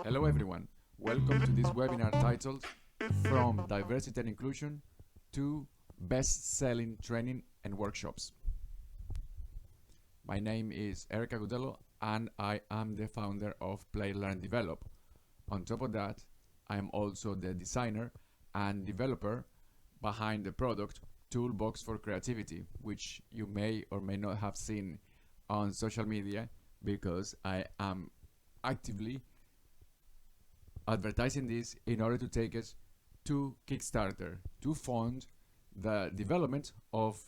Hello everyone, welcome to this webinar titled From Diversity and Inclusion to Best-Selling Training and Workshops. My name is Eric Agudelo and I am the founder of Play, Learn, Develop. On top of that, I am also the designer and developer behind the product Toolbox for Creativity, which you may or may not have seen on social media because I am actively advertising this in order to take us to Kickstarter to fund the development of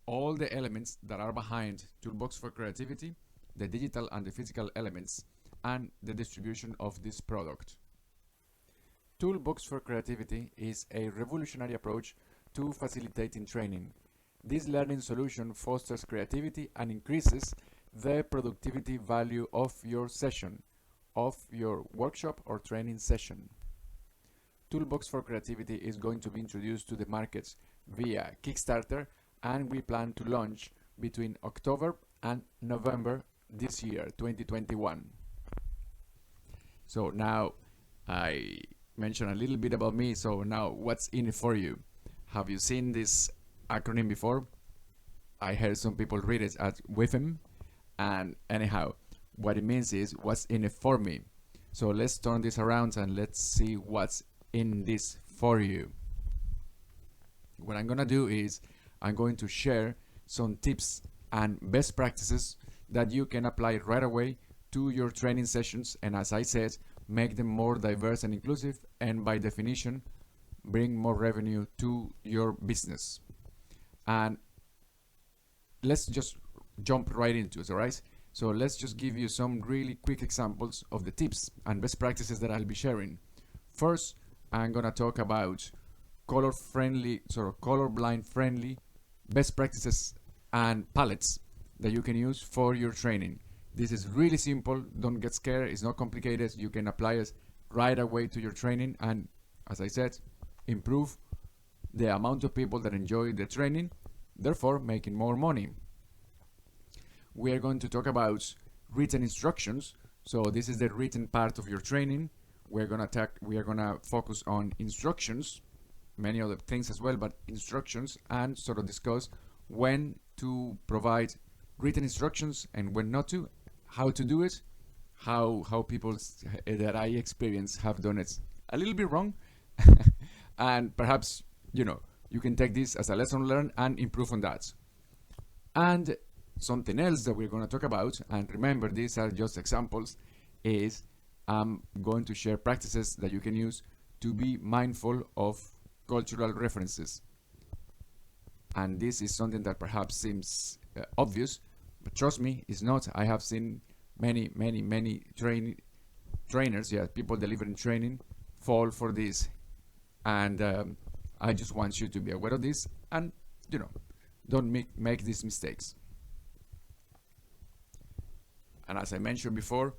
all the elements that are behind Toolbox for Creativity, the digital and the physical elements, and the distribution of this product. Toolbox for Creativity is a revolutionary approach to facilitating training. This learning solution fosters creativity and increases the productivity value of your session, of your workshop or training session. Toolbox for Creativity is going to be introduced to the markets via Kickstarter, and we plan to launch between October and November this year, 2021. So now I mentioned a little bit about me, so now what's in it for you? Have you seen this acronym before? I heard some people read it as WIFM, and anyhow, what it means is what's in it for me. So let's turn this around and let's see what's in this for you. What I'm gonna do is I'm going to share some tips and best practices that you can apply right away to your training sessions, and as I said, make them more diverse and inclusive, and by definition bring more revenue to your business. And let's just jump right into it, all right? So let's just give you some really quick examples of the tips and best practices that I'll be sharing. First, I'm gonna talk about colorblind friendly best practices and palettes that you can use for your training. This is really simple, don't get scared, it's not complicated, you can apply it right away to your training and, as I said, improve the amount of people that enjoy the training, therefore making more money. We are going to talk about written instructions. So this is the written part of your training. We are gonna focus on instructions, many other things as well, but instructions, and sort of discuss when to provide written instructions and when not to, how to do it, how people that I experience have done it a little bit wrong, and perhaps you can take this as a lesson learned and improve on that. And something else that we're going to talk about, and remember these are just examples, is I'm going to share practices that you can use to be mindful of cultural references. And this is something that perhaps seems obvious, but trust me, it's not. I have seen many trainers, people delivering training, fall for this, and I just want you to be aware of this and don't make these mistakes. And as I mentioned before,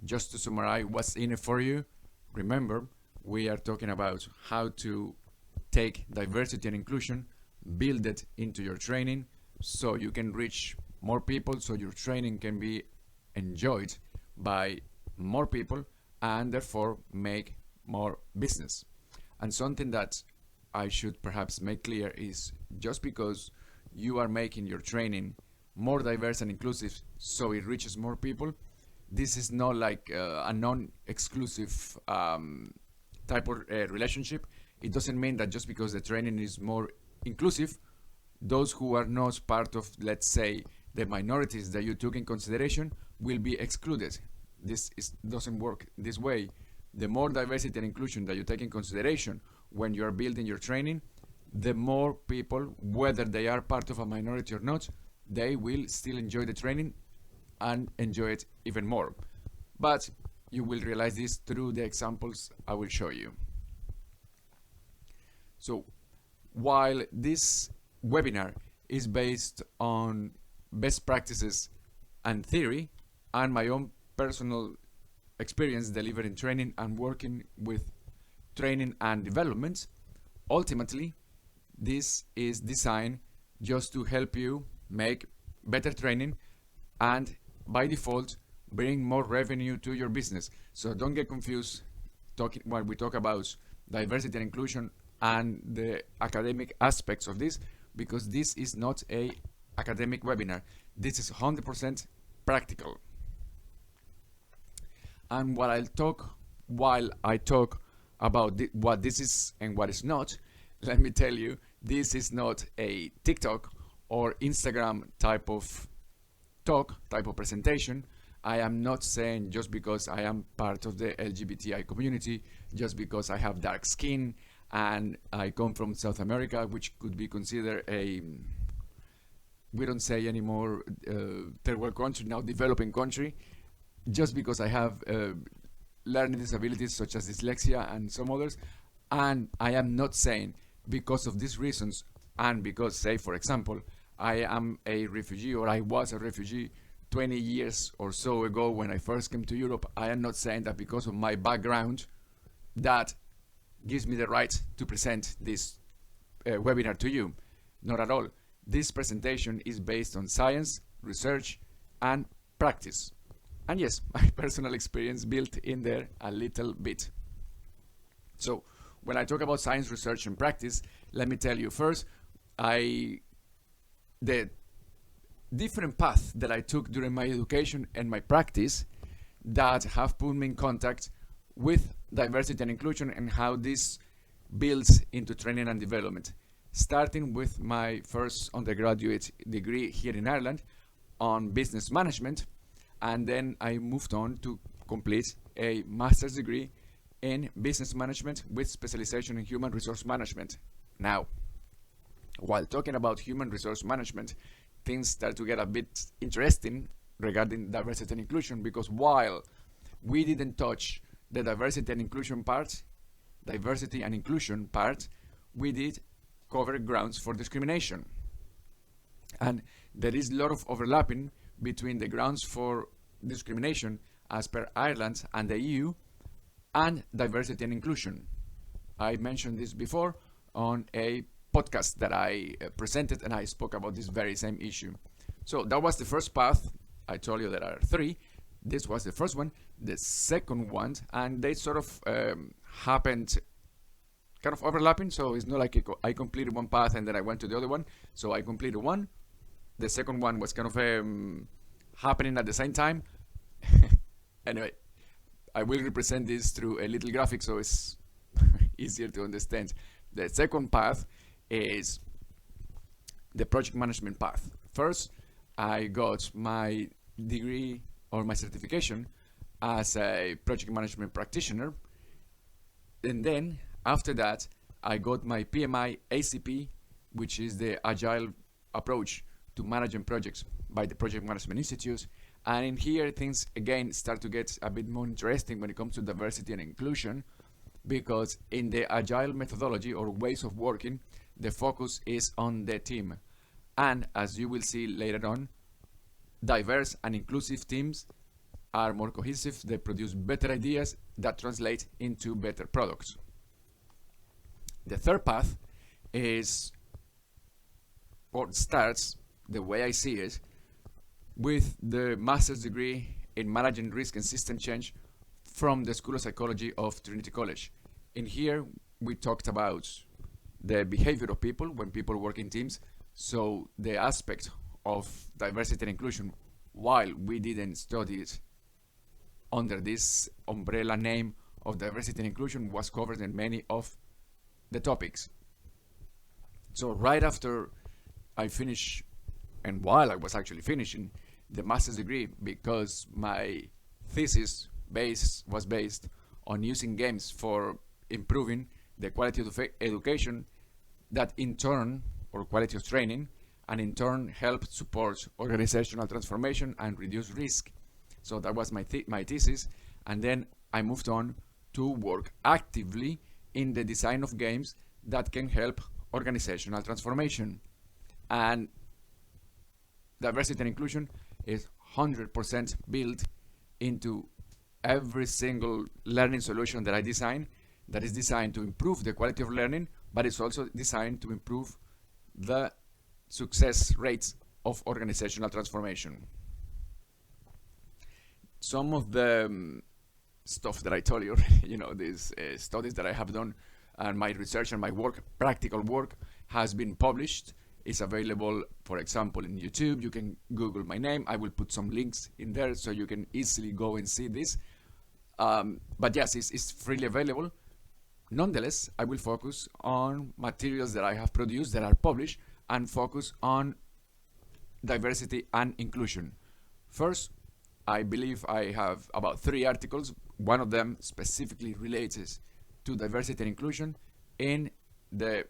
just to summarize what's in it for you, remember, we are talking about how to take diversity and inclusion, build it into your training so you can reach more people, so your training can be enjoyed by more people and therefore make more business. And something that I should perhaps make clear is just because you are making your training more diverse and inclusive so it reaches more people, this is not like a non-exclusive type of relationship. It doesn't mean that just because the training is more inclusive, those who are not part of, let's say, the minorities that you took in consideration will be excluded. Doesn't work this way. The more diversity and inclusion that you take in consideration when you are building your training, the more people, whether they are part of a minority or not, they will still enjoy the training and enjoy it even more. But you will realize this through the examples I will show you. So while this webinar is based on best practices and theory and my own personal experience delivering training and working with training and development, ultimately this is designed just to help you make better training and by default bring more revenue to your business. So don't get confused when we talk about diversity and inclusion and the academic aspects of this, because this is not a academic webinar. This is 100% practical. And while I talk about what this is and what is not, let me tell you, this is not a TikTok or Instagram type of presentation. I am not saying just because I am part of the LGBTI community, just because I have dark skin and I come from South America, which could be considered a, we don't say anymore third world country, now developing country, just because I have learning disabilities such as dyslexia and some others. And I am not saying because of these reasons, and because, say, for example, I am a refugee, or I was a refugee 20 years or so ago when I first came to Europe, I am not saying that because of my background that gives me the right to present this webinar to you. Not at all. This presentation is based on science, research, and practice. And yes, my personal experience built in there a little bit. So when I talk about science, research, and practice, let me tell you first, the different paths that I took during my education and my practice that have put me in contact with diversity and inclusion and how this builds into training and development. Starting with my first undergraduate degree here in Ireland on business management, and then I moved on to complete a master's degree in business management with specialization in human resource management. Now, while talking about human resource management, things start to get a bit interesting regarding diversity and inclusion, because while we didn't touch the diversity and inclusion part, we did cover grounds for discrimination. And there is a lot of overlapping between the grounds for discrimination as per Ireland and the EU and diversity and inclusion. I mentioned this before on a podcast that I presented, and I spoke about this very same issue. So that was the first path. I told you there are three. This was the first one. The second one, and they sort of happened kind of overlapping, so it's not like I completed one path and then I went to the other one. So I completed one. The second one was kind of happening at the same time. Anyway, I will represent this through a little graphic so it's easier to understand. The second path is the project management path. First, I got my degree or my certification as a project management practitioner. And then after that, I got my PMI ACP, which is the agile approach to managing projects by the Project Management Institute. And in here, things again start to get a bit more interesting when it comes to diversity and inclusion, because in the agile methodology or ways of working, the focus is on the team. And as you will see later on, diverse and inclusive teams are more cohesive, they produce better ideas that translate into better products. The third path is, or starts, the way I see it, with the master's degree in managing risk and system change from the School of Psychology of Trinity College. In here, we talked about the behavior of people when people work in teams. So the aspect of diversity and inclusion, while we didn't study it under this umbrella name of diversity and inclusion, was covered in many of the topics. So right after I finished, and while I was actually finishing the master's degree, because my thesis was based on using games for improving the quality of education, that in turn, or quality of training, and in turn helped support organizational transformation and reduce risk. So that was my thesis, and then I moved on to work actively in the design of games that can help organizational transformation. And diversity and inclusion is 100% built into every single learning solution that I design, that is designed to improve the quality of learning, but it's also designed to improve the success rates of organizational transformation. some of the stuff that I told you, these studies that I have done and my research and my work, practical work, has been published. It's available, for example, in YouTube. You can Google my name. I will put some links in there so you can easily go and see this. But yes, it's freely available. Nonetheless, I will focus on materials that I have produced that are published and focus on diversity and inclusion. First, I believe I have about 3 articles. One of them specifically relates to diversity and inclusion in the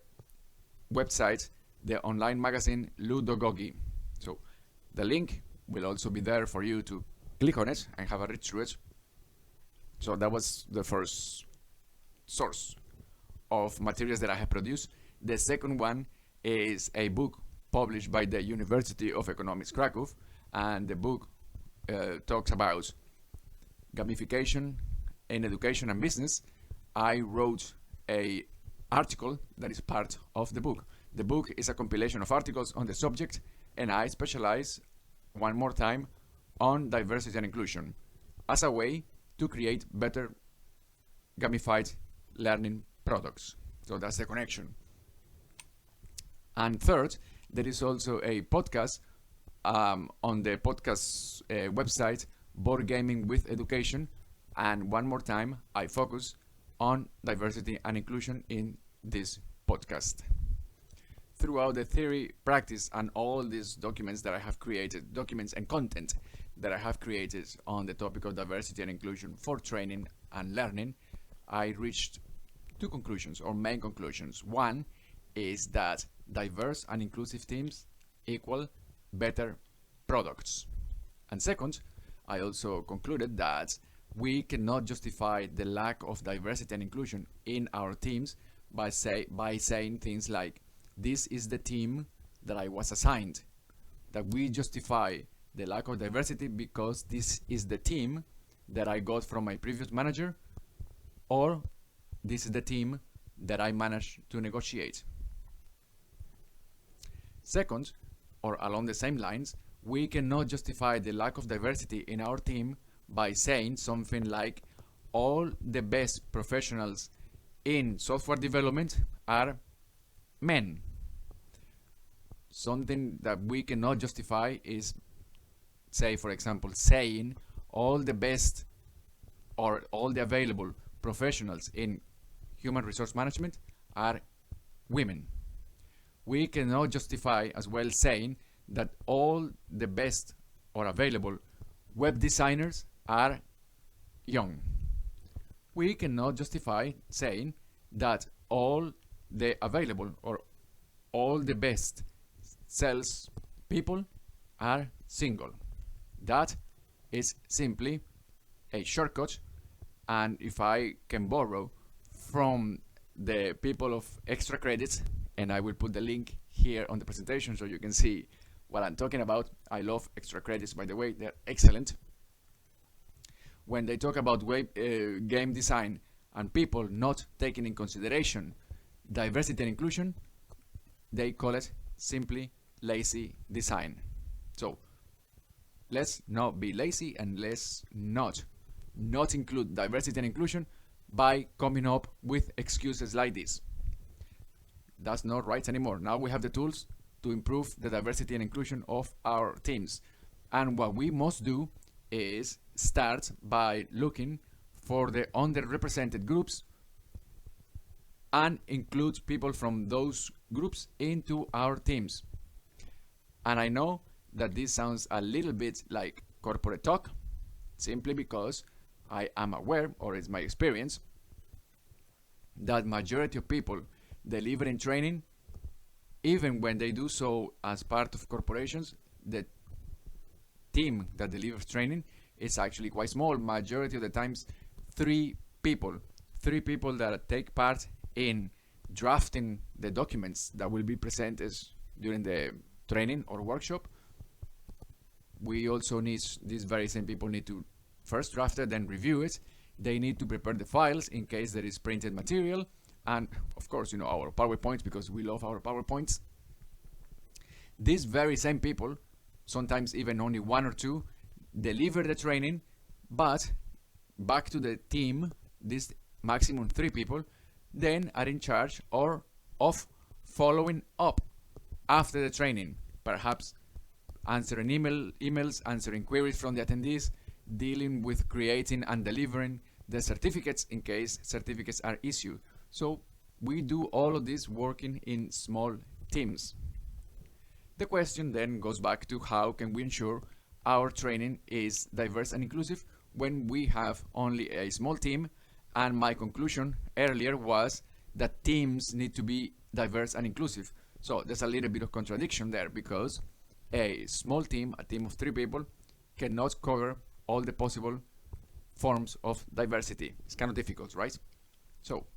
website, the online magazine Ludogogi. So the link will also be there for you to click on it and have a read through it. So that was the first source of materials that I have produced. The second one is a book published by the University of Economics Krakow, and the book talks about gamification in education and business. I wrote a article that is part of the book. The book is a compilation of articles on the subject, and I specialize, one more time, on diversity and inclusion as a way to create better gamified learning products. So that's the connection. And third, there is also a podcast on the podcast website, Board Gaming with Education. And one more time, I focus on diversity and inclusion in this podcast. Throughout the theory, practice, and all these documents that I have created, documents and content that I have created on the topic of diversity and inclusion for training and learning, I reached 2 conclusions, or main conclusions. One is that diverse and inclusive teams equal better products. And second, I also concluded that we cannot justify the lack of diversity and inclusion in our teams by saying things like, this is the team that I was assigned. That we justify the lack of diversity because this is the team that I got from my previous manager, or this is the team that I managed to negotiate. Second, or along the same lines, we cannot justify the lack of diversity in our team by saying something like, all the best professionals in software development are men. Something that we cannot justify is, say, for example, saying all the best or all the available professionals in human resource management are women. We cannot justify as well saying that all the best or available web designers are young. We cannot justify saying that all the available or all the best sales people are single. That is simply a shortcut, and if I can borrow from the people of extra credits, and I will put the link here on the presentation so you can see what I'm talking about. I love extra credits, by the way, they're excellent. When they talk about game design and people not taking in consideration diversity and inclusion, they call it simply lazy design. So let's not be lazy, and let's not include diversity and inclusion by coming up with excuses like this. That's not right anymore. Now we have the tools to improve the diversity and inclusion of our teams. And what we must do is start by looking for the underrepresented groups and include people from those groups into our teams. And I know that this sounds a little bit like corporate talk, simply because I am aware, or it's my experience, that majority of people delivering training, even when they do so as part of corporations, the team that delivers training is actually quite small. Majority of the times, 3 people that take part in drafting the documents that will be presented during the training or workshop. We also need, these very same people need to first draft it, then review it. They need to prepare the files in case there is printed material, and of course, our PowerPoints, because we love our PowerPoints. These very same people, sometimes even only 1 or 2, deliver the training, But back to the team, this maximum 3 people then are in charge or of following up after the training, perhaps answering emails, answering queries from the attendees, dealing with creating and delivering the certificates in case certificates are issued. So we do all of this working in small teams. The question then goes back to how can we ensure our training is diverse and inclusive when we have only a small team, and my conclusion earlier was that teams need to be diverse and inclusive. So there's a little bit of contradiction there, because a small team, a team of 3 people, cannot cover all the possible forms of diversity. It's kind of difficult, right? So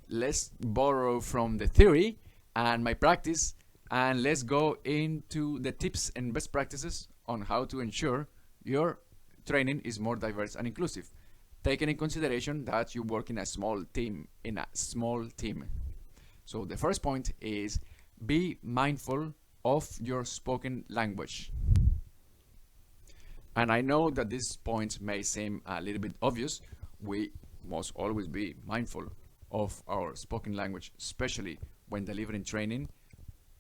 let's borrow from the theory and my practice, and let's go into the tips and best practices on how to ensure your training is more diverse and inclusive, taking in consideration that you work in a small team, So the first point is be mindful of your spoken language. And I know that this point may seem a little bit obvious. We must always be mindful of our spoken language, especially when delivering training.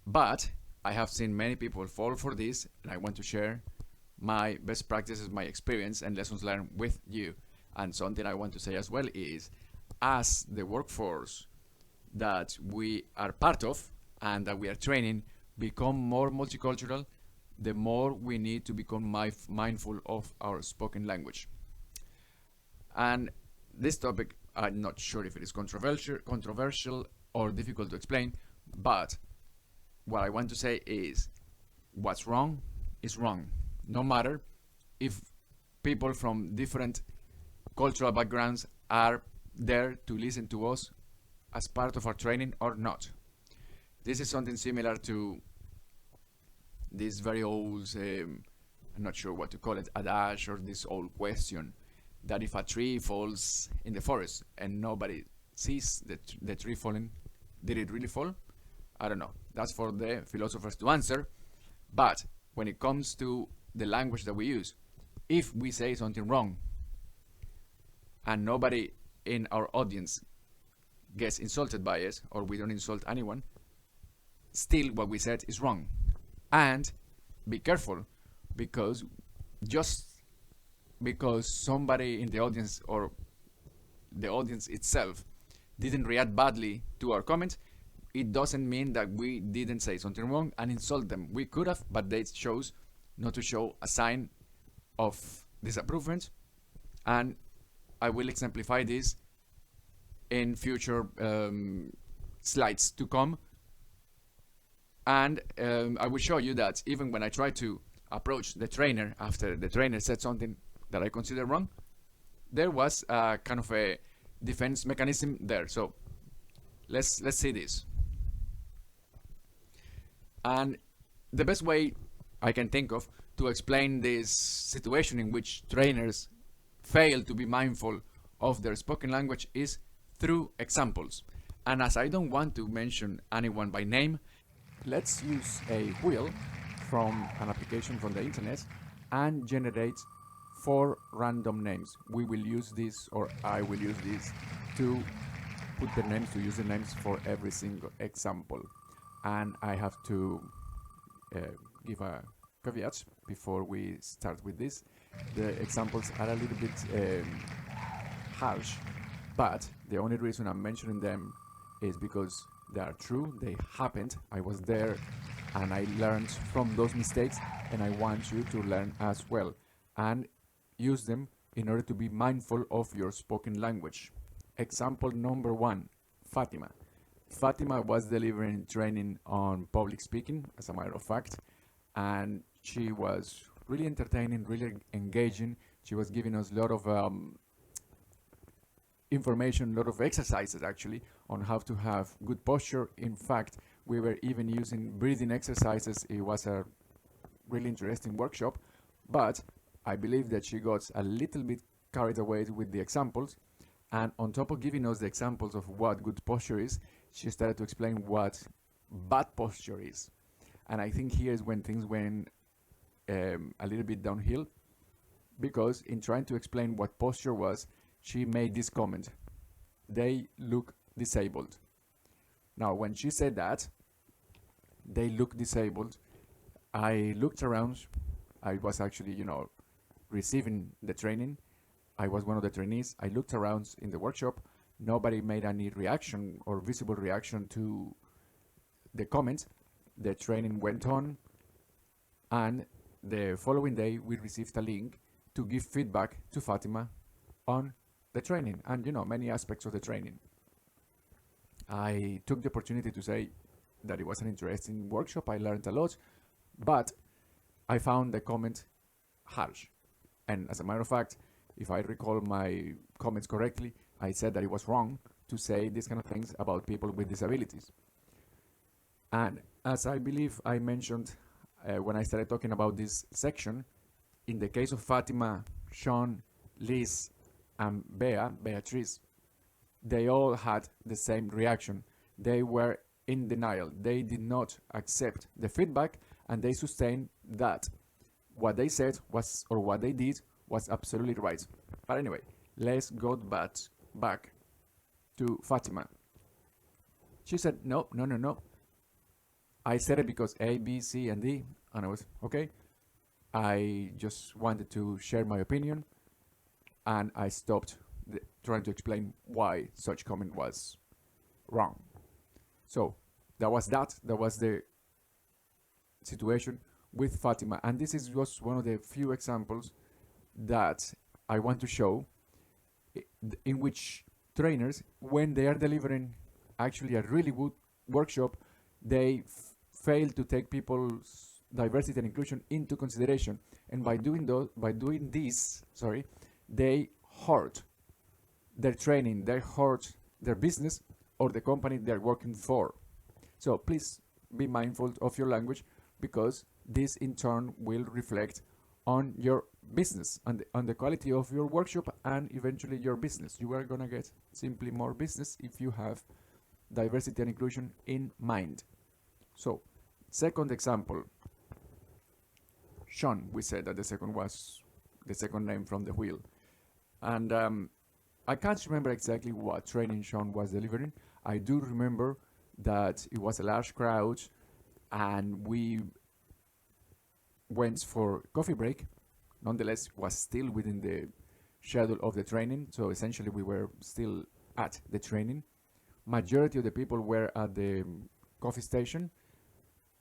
But I have seen many people fall for this, and I want to share my best practices, my experience, and lessons learned with you. And something I want to say as well is, as the workforce that we are part of and that we are training become more multicultural, the more we need to become mindful of our spoken language. And this topic, I'm not sure if it is controversial or difficult to explain, but what I want to say is what's wrong is wrong, no matter if people from different cultural backgrounds are there to listen to us as part of our training or not. This is something similar to this very old, I'm not sure what to call it, adage, or this old question that if a tree falls in the forest and nobody sees the tree falling, did it really fall? I don't know. That's for the philosophers to answer. But when it comes to the language that we use, if we say something wrong and nobody in our audience gets insulted by it, or we don't insult anyone, still what we said is wrong. And be careful, because just because somebody in the audience or the audience itself didn't react badly to our comment, it doesn't mean that we didn't say something wrong and insult them. We could have, but they chose not to show a sign of disapproval, and I will exemplify this in future slides to come. And I will show you that even when I try to approach the trainer after the trainer said something that I consider wrong, there was a kind of a defense mechanism there. So let's see this. And the best way I can think of to explain this situation in which trainers fail to be mindful of their spoken language is through examples. And as I don't want to mention anyone by name, let's use a wheel from an application from the internet and generate 4 random names. We will use this, or I will use this, to put the names, to use the names for every single example. And I have to give a caveat before we start with this. The examples are a little bit harsh, but the only reason I'm mentioning them is because they are true, they happened, I was there, and I learned from those mistakes, and I want you to learn as well and use them in order to be mindful of your spoken language. Example number 1, Fatima. Fatima was delivering training on public speaking, as a matter of fact, and she was really entertaining, really engaging. She was giving us a lot of information, a lot of exercises actually, on how to have good posture. In fact, we were even using breathing exercises. It was a really interesting workshop, but I believe that she got a little bit carried away with the examples, and on top of giving us the examples of what good posture is, she started to explain what bad posture is. And I think here is when things went a little bit downhill, because in trying to explain what posture was, she made this comment: they look disabled. Now, when she said that, they look disabled, I looked around. I was actually, receiving the training. I was one of the trainees. I looked around in the workshop. Nobody made any reaction or visible reaction to the comment. The training went on, and the following day we received a link to give feedback to Fatima on the training and many aspects of the training. I took the opportunity to say that it was an interesting workshop. I learned a lot, but I found the comment harsh. And as a matter of fact, if I recall my comments correctly, I said that it was wrong to say these kind of things about people with disabilities. And as I believe I mentioned when I started talking about this section, in the case of Fatima, Sean, Liz, and Beatrice, they all had the same reaction. They were in denial. They did not accept the feedback, and they sustained that what they said was, or what they did was absolutely right. But anyway, let's go back to Fatima. She said, no. I said it because A, B, C, and D, and I was, okay. I just wanted to share my opinion, and I stopped trying to explain why such comment was wrong. So that was the situation with Fatima, and this is just one of the few examples that I want to show in which trainers, when they are delivering actually a really good workshop, they fail to take people's diversity and inclusion into consideration, and by doing this, they hurt their training, they hurt their business or the company they're working for. So please be mindful of your language, because this in turn will reflect on your business and on the quality of your workshop and eventually your business. You are gonna get simply more business if you have diversity and inclusion in mind. So, second example, Sean. We said that the second was the second name from the wheel, and I can't remember exactly what training Sean was delivering. I do remember that it was a large crowd, and we went for coffee break. Nonetheless, was still within the schedule of the training, so essentially we were still at the training. Majority of the people were at the coffee station,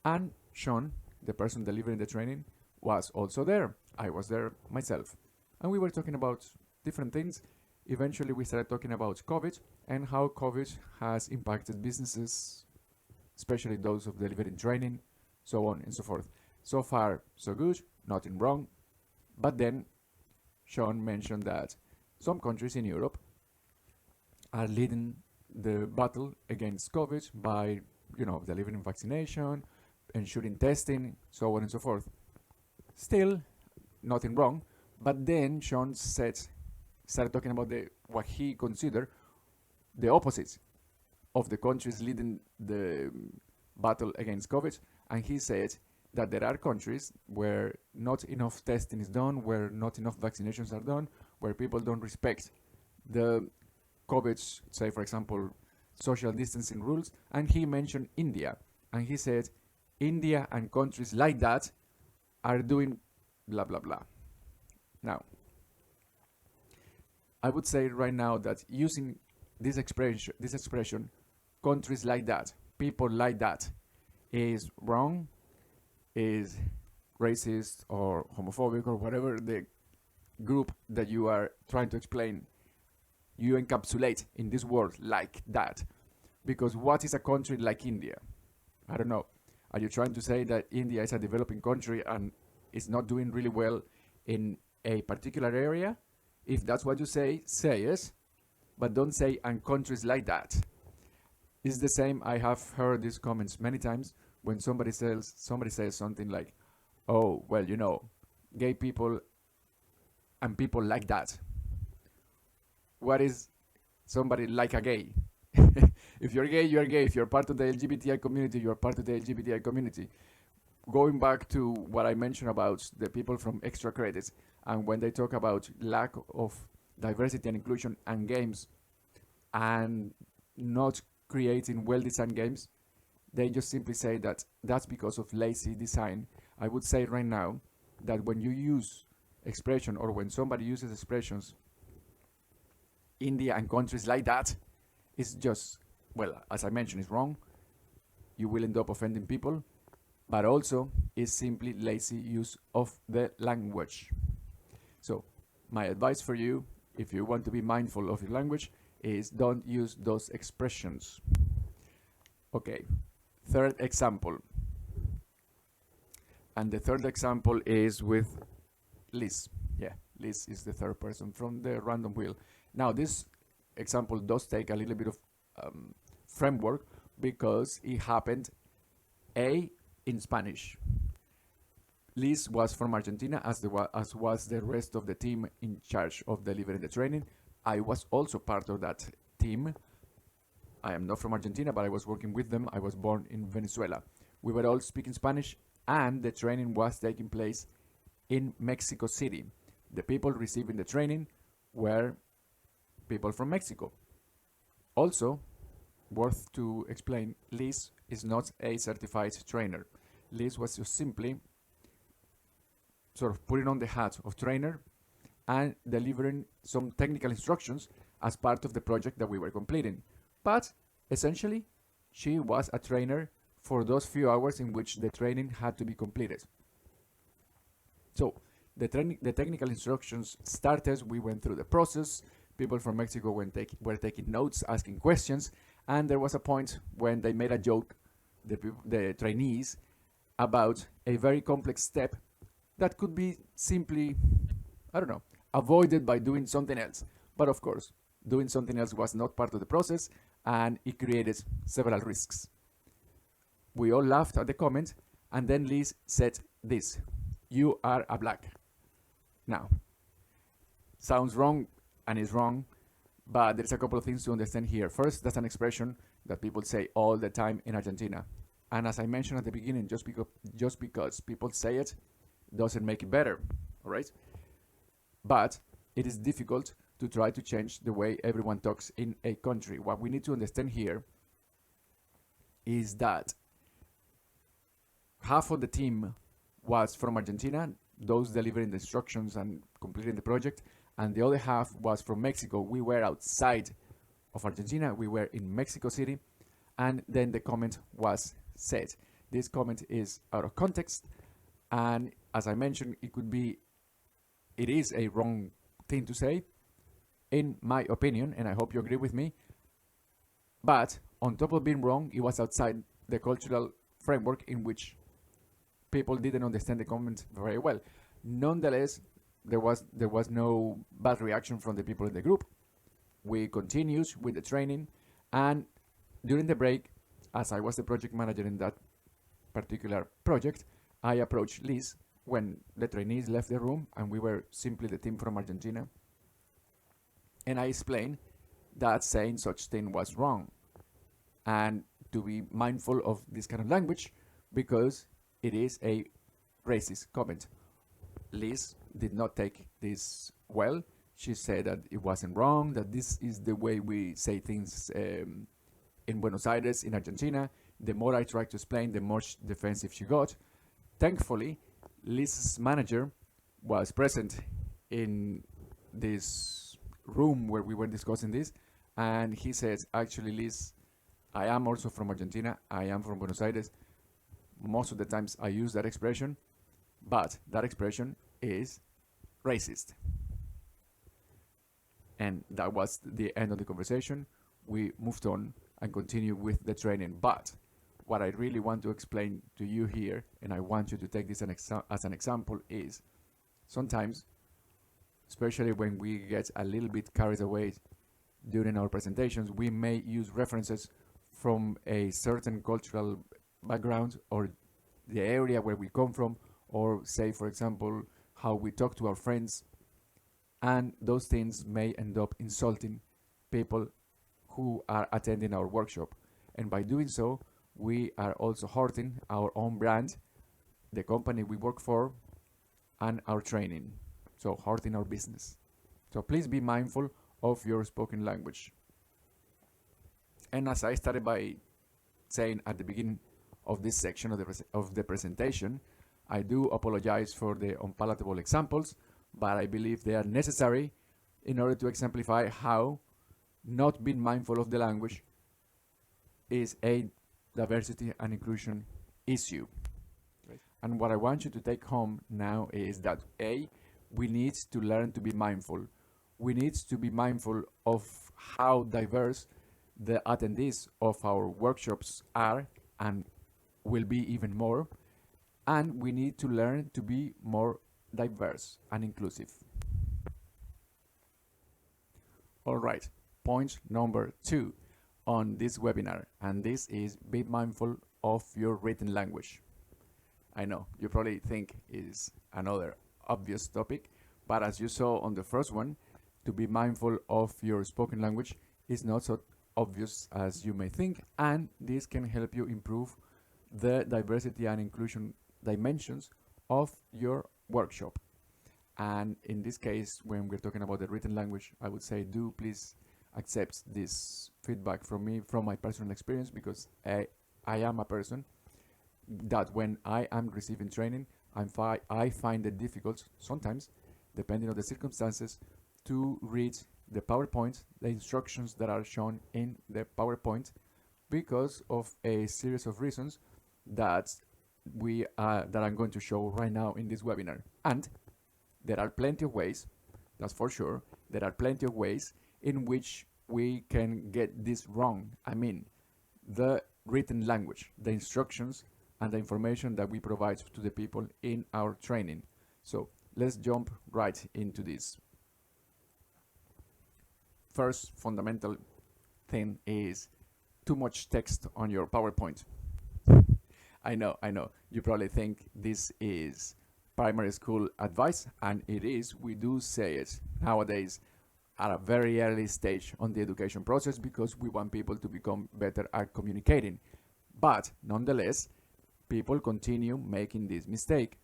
and Sean, the person delivering the training, was also there. I was there myself, and we were talking about different things. Eventually we started talking about COVID and how COVID has impacted businesses, especially those of delivering training, so on and so forth. So far, so good, nothing wrong. But then Sean mentioned that some countries in Europe are leading the battle against COVID by, delivering vaccination, ensuring testing, so on and so forth. Still, nothing wrong. But then Sean started talking about what he considered the opposite of the countries leading the battle against COVID, and he said that there are countries where not enough testing is done, where not enough vaccinations are done, where people don't respect the COVID, say for example, social distancing rules, and he mentioned India, and he said India and countries like that are doing blah blah blah. Now, I would say right now that using this expression, countries like that, people like that, is wrong, is racist or homophobic or whatever the group that you are trying to explain you encapsulate in this word like that. Because what is a country like India? I don't know. Are you trying to say that India is a developing country and is not doing really well in a particular area? If that's what you say yes, but don't say and countries like that. It's the same. I have heard these comments many times when somebody says something like, oh, well, gay people and people like that. What is somebody like a gay? If you're gay, you're gay. If you're part of the LGBTI community, you're part of the LGBTI community. Going back to what I mentioned about the people from extra credits, And when they talk about lack of diversity and inclusion and games and not creating well-designed games, they just simply say that that's because of lazy design. I would say right now that when you use expression, or when somebody uses expressions, India and countries like that, it's just, well, as I mentioned, it's wrong. You will end up offending people, but also is simply lazy use of the language. So my advice for you, if you want to be mindful of your language, is don't use those expressions. Okay, third example. And the third example is with Liz. Yeah, Liz is the third person from the random wheel. Now this example does take a little bit of framework because it happened in Spanish. Liz was from Argentina, as was the rest of the team in charge of delivering the training. I was also part of that team. I am not from Argentina, but I was working with them. I was born in Venezuela. We were all speaking Spanish, and the training was taking place in Mexico City. The people receiving the training were people from Mexico. Also, worth to explain, Liz is not a certified trainer. Liz was just simply sort of putting on the hat of trainer and delivering some technical instructions as part of the project that we were completing. But essentially, she was a trainer for those few hours in which the training had to be completed. So the technical instructions started, we went through the process, people from Mexico were taking notes, asking questions, and there was a point when they made a joke, the trainees, about a very complex step that could be simply, I don't know, avoided by doing something else. But of course, doing something else was not part of the process, and it created several risks. We all laughed at the comment, and then Liz said this: "You are a black." Now, sounds wrong and is wrong, but there's a couple of things to understand here. First, that's an expression that people say all the time in Argentina. And as I mentioned at the beginning, just because people say it doesn't make it better, all right? But it is difficult to try to change the way everyone talks in a country. What we need to understand here is that half of the team was from Argentina, those delivering the instructions and completing the project, and the other half was from Mexico. We were outside of Argentina, we were in Mexico City, and then the comment was said. This comment is out of context, and as I mentioned, it is a wrong thing to say, in my opinion, and I hope you agree with me. But on top of being wrong, it was outside the cultural framework in which people didn't understand the comment very well. Nonetheless, there was no bad reaction from the people in the group. We continued with the training, and during the break, as I was the project manager in that particular project, I approached Liz when the trainees left the room and we were simply the team from Argentina. And I explained that saying such thing was wrong and to be mindful of this kind of language because it is a racist comment. Liz did not take this well. She said that it wasn't wrong, that this is the way we say things in Buenos Aires, in Argentina. The more I tried to explain, the more defensive she got. Thankfully, Liz's manager was present in this room where we were discussing this, and he says, actually, Liz, I am also from Argentina. I am from Buenos Aires. Most of the times I use that expression, but that expression is racist. And that was the end of the conversation. We moved on and continued with the training. But what I really want to explain to you here, and I want you to take this as an example, is sometimes, especially when we get a little bit carried away during our presentations, we may use references from a certain cultural background or the area where we come from, or say, for example, how we talk to our friends, and those things may end up insulting people who are attending our workshop. And by doing so, we are also hurting our own brand, the company we work for, and our training. so hurting our business. So please be mindful of your spoken language. And as I started by saying at the beginning of this section of the presentation, I do apologize for the unpalatable examples, but I believe they are necessary in order to exemplify how not being mindful of the language is a diversity and inclusion issue. Right. And what I want you to take home now is that we need to learn to be mindful. We need to be mindful of how diverse the attendees of our workshops are and will be even more. And we need to learn to be more diverse and inclusive. All right, point number 2 on this webinar, and this is be mindful of your written language. I know you probably think is another obvious topic, but as you saw on the first one, to be mindful of your spoken language is not so obvious as you may think, and this can help you improve the diversity and inclusion dimensions of your workshop. And in this case, when we're talking about the written language, I would say do please accept this feedback from me, from my personal experience, because I am a person that when I am receiving training, I find it difficult sometimes, depending on the circumstances, to read the PowerPoint, the instructions that are shown in the PowerPoint, because of a series of reasons that I'm going to show right now in this webinar. And there are plenty of ways, that's for sure, there are plenty of ways in which we can get this wrong. I mean, the written language, the instructions, and the information that we provide to the people in our training. So let's jump right into this. First fundamental thing is too much text on your PowerPoint. I know, you probably think this is primary school advice, and it is. We do say it nowadays at a very early stage on the education process because we want people to become better at communicating. But nonetheless, people continue making this mistake.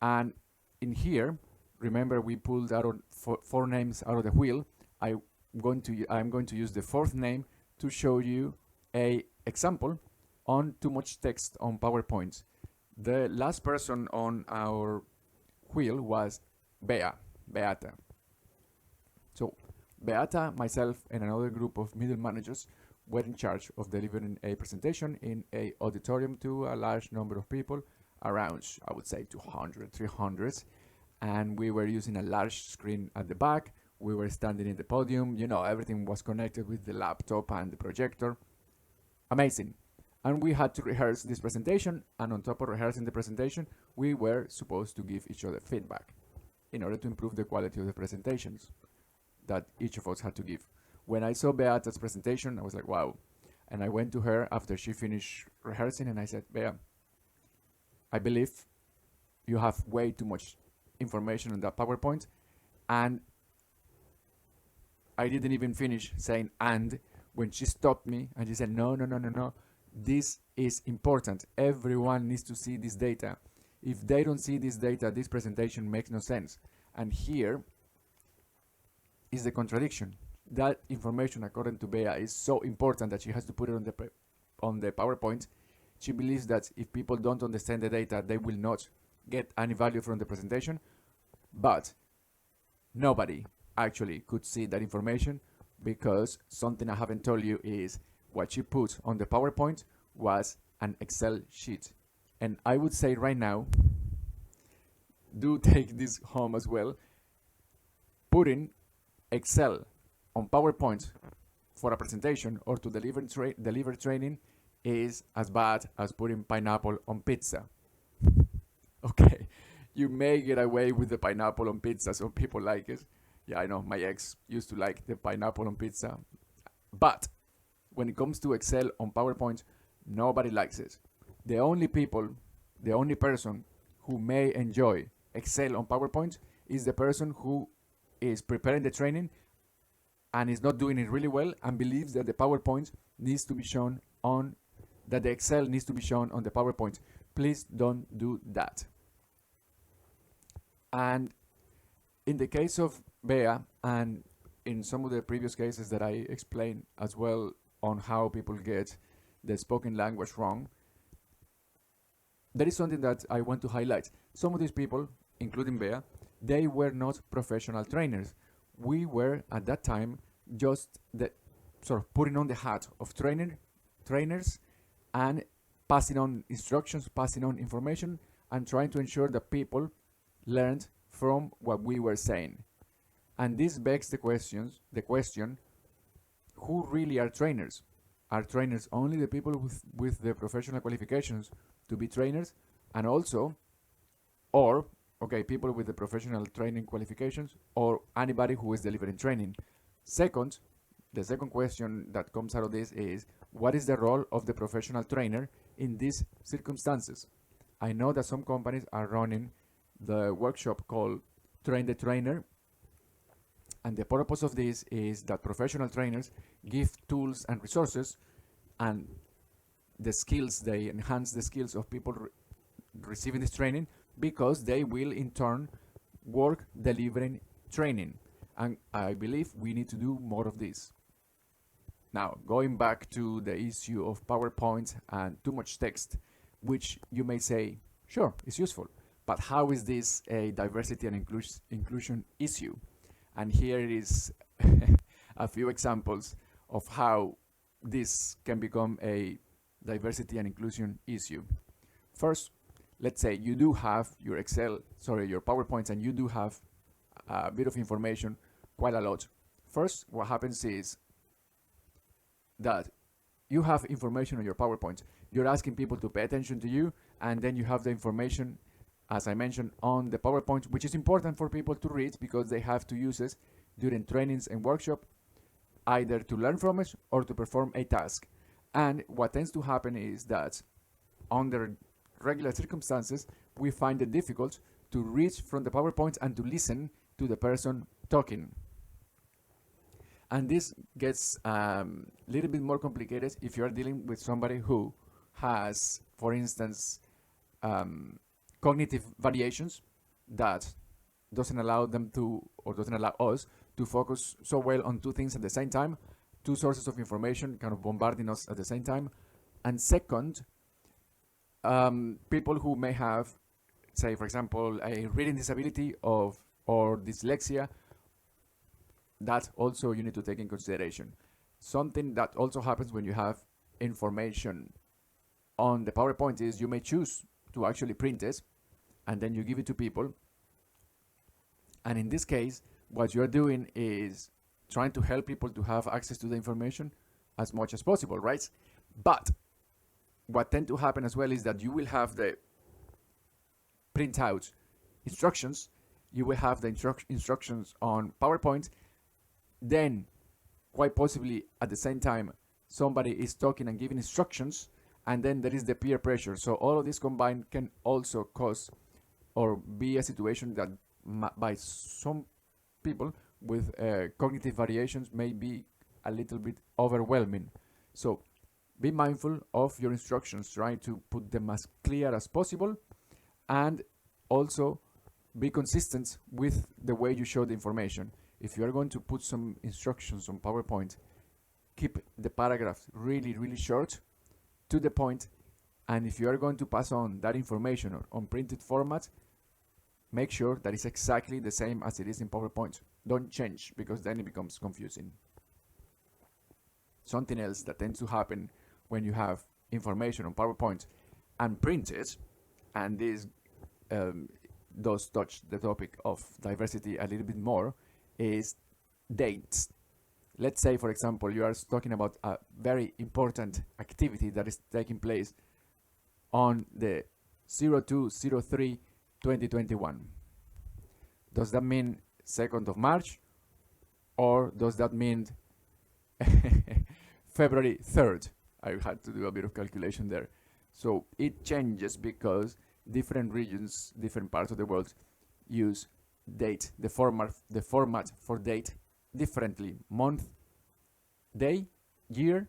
And in here, remember we pulled out four names out of the wheel. I'm going to use the fourth name to show you a example on too much text on PowerPoint. The last person on our wheel was Beata. So Beata, myself, and another group of middle managers were in charge of delivering a presentation in a auditorium to a large number of people, around, I would say, 200, 300. And we were using a large screen at the back. We were standing in the podium. You know, everything was connected with the laptop and the projector. Amazing. And we had to rehearse this presentation, and on top of rehearsing the presentation, we were supposed to give each other feedback in order to improve the quality of the presentations that each of us had to give. When I saw Beata's presentation, I was like, wow. And I went to her after she finished rehearsing, and I said, Bea, I believe you have way too much information on that PowerPoint. And I didn't even finish saying and when she stopped me and she said, no. This is important. Everyone needs to see this data. If they don't see this data, this presentation makes no sense. And here is the contradiction. That information, according to Bea, is so important that she has to put it on the PowerPoint. She believes that if people don't understand the data, they will not get any value from the presentation. But nobody actually could see that information, because something I haven't told you is what she put on the PowerPoint was an Excel sheet. And I would say right now, do take this home as well. Putting Excel on PowerPoint for a presentation or to deliver training is as bad as putting pineapple on pizza. Okay, you may get away with the pineapple on pizza, so people like it. Yeah, I know, my ex used to like the pineapple on pizza. But when it comes to Excel on PowerPoint, nobody likes it. The only person who may enjoy Excel on PowerPoint is the person who is preparing the training and is not doing it really well and believes that the PowerPoint needs to be shown on, that the Excel needs to be shown on the PowerPoint. Please don't do that. And In the case of Bea, and in some of the previous cases that I explained as well on how people get the spoken language wrong, there is something that I want to highlight. Some of these people, including Bea, they were not professional trainers. We were at that time just the sort of putting on the hat of trainers and passing on instructions, passing on information, and trying to ensure that people learned from what we were saying. And this begs the question, who really are trainers? Are trainers only the people with the professional qualifications to be trainers? And also, or, okay, people with the professional training qualifications, or anybody who is delivering training? Second, the second question that comes out of this is, what is the role of the professional trainer in these circumstances? I know that some companies are running the workshop called Train the Trainer, and the purpose of this is that professional trainers give tools and resources and the skills, they enhance the skills of people receiving this training, because they will in turn work delivering training. And I believe we need to do more of this. Now, going back to the issue of PowerPoint and too much text, which you may say, sure, it's useful, but how is this a diversity and inclusion issue? And here is a few examples of how this can become a diversity and inclusion issue. First, let's say you do have your your PowerPoints, and you do have a bit of information, quite a lot. First, what happens is that you have information on your PowerPoint. You're asking people to pay attention to you, and then you have the information, as I mentioned, on the PowerPoint, which is important for people to read because they have to use it during trainings and workshop, either to learn from it or to perform a task. And what tends to happen is that under regular circumstances, we find it difficult to read from the PowerPoint and to listen to the person talking. And this gets a little bit more complicated if you're dealing with somebody who has, for instance, cognitive variations that doesn't allow them to, or doesn't allow us to focus so well on two things at the same time, two sources of information kind of bombarding us at the same time. And second, people who may have, say, for example, a reading disability or dyslexia, that also you need to take in consideration. Something that also happens when you have information on the PowerPoint is you may choose to actually print it and then you give it to people. And in this case, what you're doing is trying to help people to have access to the information as much as possible, right? But what tends to happen as well is that you will have the printout instructions, you will have the instructions on PowerPoint, then quite possibly at the same time somebody is talking and giving instructions, and then there is the peer pressure. So all of this combined can also cause or be a situation that by some people with cognitive variations may be a little bit overwhelming. So be mindful of your instructions, try to put them as clear as possible, and also be consistent with the way you show the information. If you are going to put some instructions on PowerPoint, keep the paragraphs really, really short, to the point, and if you are going to pass on that information on printed format, make sure that it's exactly the same as it is in PowerPoint. Don't change, because then it becomes confusing. Something else that tends to happen when you have information on PowerPoint and print it, and this does touch the topic of diversity a little bit more, is dates. Let's say, for example, you are talking about a very important activity that is taking place on the 02/03/2021. Does that mean 2nd of March, or does that mean February 3rd? I had to do a bit of calculation there. So it changes because different regions, different parts of the world use date, the format for date differently. Month, day, year,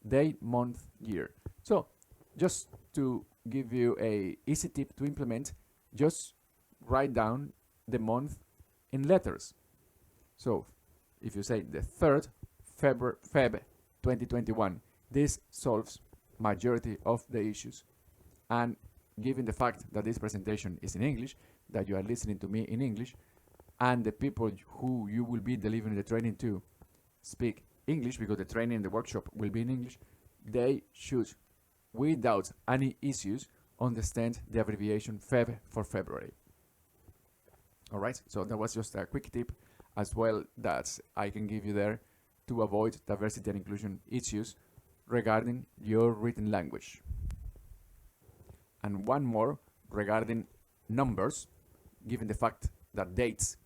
day, month, year. So just to give you a easy tip to implement, just write down the month in letters. So if you say the 3rd Feb 2021, this solves majority of the issues. And given the fact that this presentation is in English, that you are listening to me in English, and the people who you will be delivering the training to speak English, because the training in the workshop will be in English, they should, without any issues, understand the abbreviation Feb for February. All right, so that was just a quick tip as well that I can give you there to avoid diversity and inclusion issues regarding your written language. And one more regarding numbers, given the fact that dates,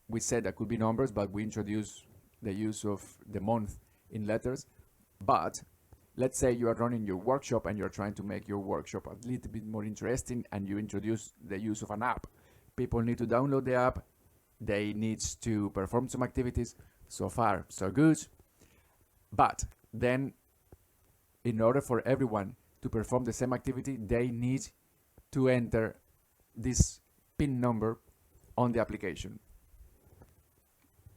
we said that could be numbers, but we introduced the use of the month in letters. But let's say you are running your workshop and you're trying to make your workshop a little bit more interesting, and you introduce the use of an app. People need to download the app, they need to perform some activities. So far, so good. But then, in order for everyone to perform the same activity, they need to enter this PIN number on the application.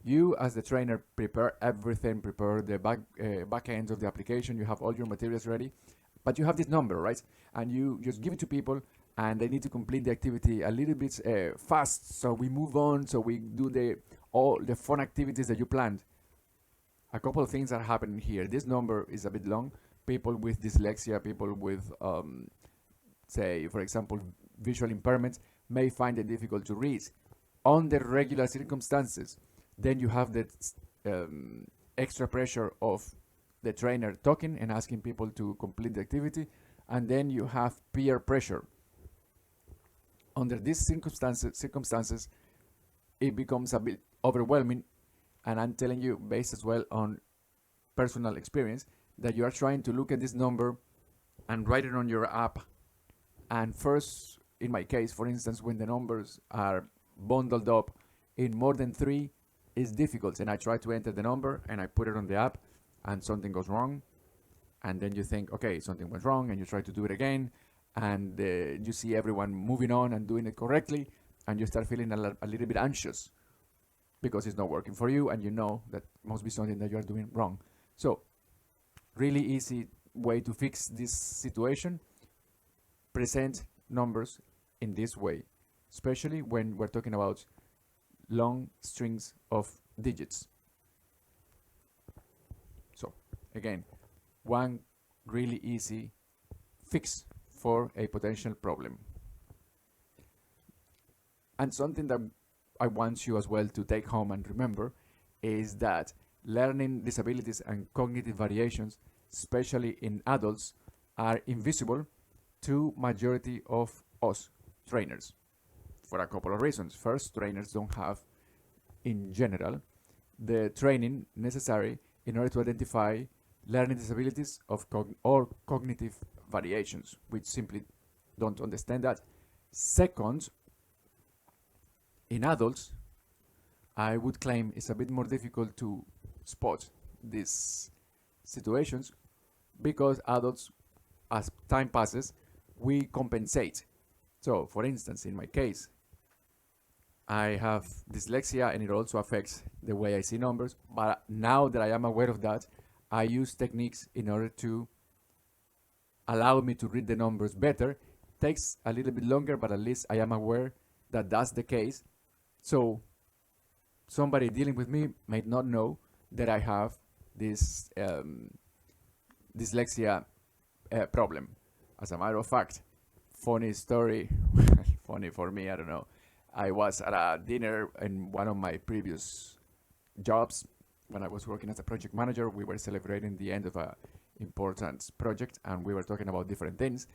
You, as the trainer, prepare everything, prepare the back end of the application, you have all your materials ready, but you have this number, right? And you just give it to people, and they need to complete the activity a little bit fast, so we move on, so we do all the fun activities that you planned. A couple of things are happening here. This number is a bit long. People with dyslexia, people with, say, for example, visual impairments, may find it difficult to read. Under regular circumstances, then you have the extra pressure of the trainer talking and asking people to complete the activity, and then you have peer pressure. Under these circumstances, it becomes a bit overwhelming, and I'm telling you, based as well on personal experience, that you are trying to look at this number and write it on your app. And first, in my case, for instance, when the numbers are bundled up in more than 3, it's difficult. And I try to enter the number and I put it on the app, and something goes wrong. And then you think, okay, something went wrong, and you try to do it again. And you see everyone moving on and doing it correctly, and you start feeling a little bit anxious because it's not working for you, and you know that must be something that you are doing wrong. So, really easy way to fix this situation: present numbers in this way, especially when we're talking about long strings of digits. So, again, one really easy fix for a potential problem. And something that I want you as well to take home and remember is that learning disabilities and cognitive variations, especially in adults, are invisible to majority of us trainers for a couple of reasons. First, trainers don't have, in general, the training necessary in order to identify learning disabilities or cognitive variations. We simply don't understand that. Second, in adults, I would claim it's a bit more difficult to spot these situations because adults, as time passes, we compensate. So, for instance, in my case, I have dyslexia and it also affects the way I see numbers, but now that I am aware of that, I use techniques in order to allow me to read the numbers better. Takes a little bit longer, but at least I am aware that that's the case. So somebody dealing with me might not know that I have this dyslexia problem. As a matter of fact, funny story, funny for me, I don't know. I was at a dinner in one of my previous jobs when I was working as a project manager. We were celebrating the end of an important project and we were talking about different things.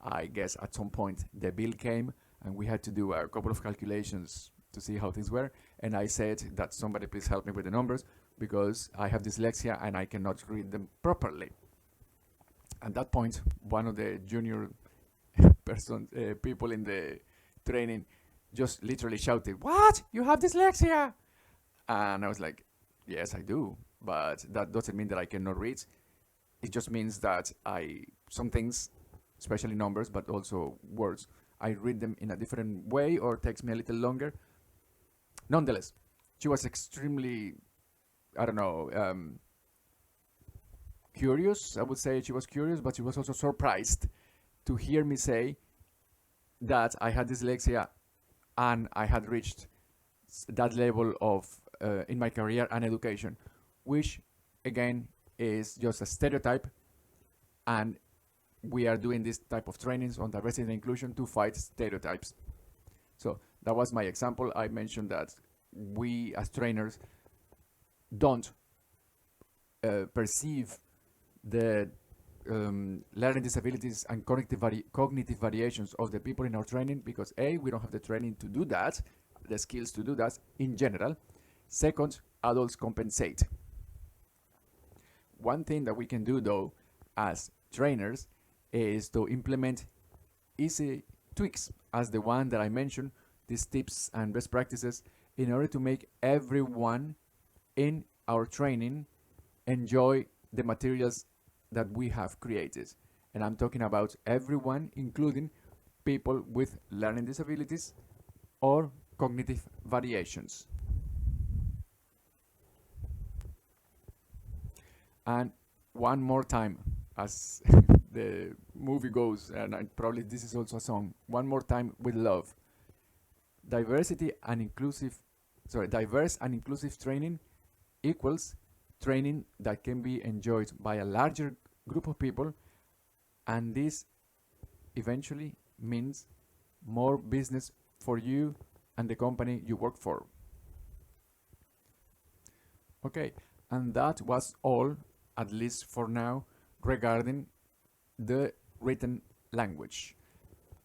I guess at some point the bill came and we had to do a couple of calculations to see how things were. And I said that somebody please help me with the numbers because I have dyslexia and I cannot read them properly. At that point, one of the junior people in the training just literally shouted, "What? You have dyslexia?" And I was like, yes, I do, but that doesn't mean that I cannot read. It just means that some things, especially numbers, but also words, I read them in a different way or it takes me a little longer. Nonetheless, she was extremely, I don't know, curious. I would say she was curious, but she was also surprised to hear me say that I had dyslexia and I had reached that level of in my career and education, which again is just a stereotype, and we are doing this type of trainings on diversity and inclusion to fight stereotypes. So that was my example. I mentioned that we as trainers don't perceive the learning disabilities and cognitive variations of the people in our training because A, we don't have the training to do that, the skills to do that in general. Second, adults compensate. One thing that we can do though as trainers is to implement easy tweaks as the one that I mentioned, these tips and best practices, in order to make everyone in our training enjoy the materials that we have created. And I'm talking about everyone, including people with learning disabilities or cognitive variations. And one more time, as the movie goes, and probably this is also a song, one more time with love. Diverse and inclusive training equals training that can be enjoyed by a larger group of people, and this eventually means more business for you and the company you work for. Okay, and that was all, at least for now, regarding the written language.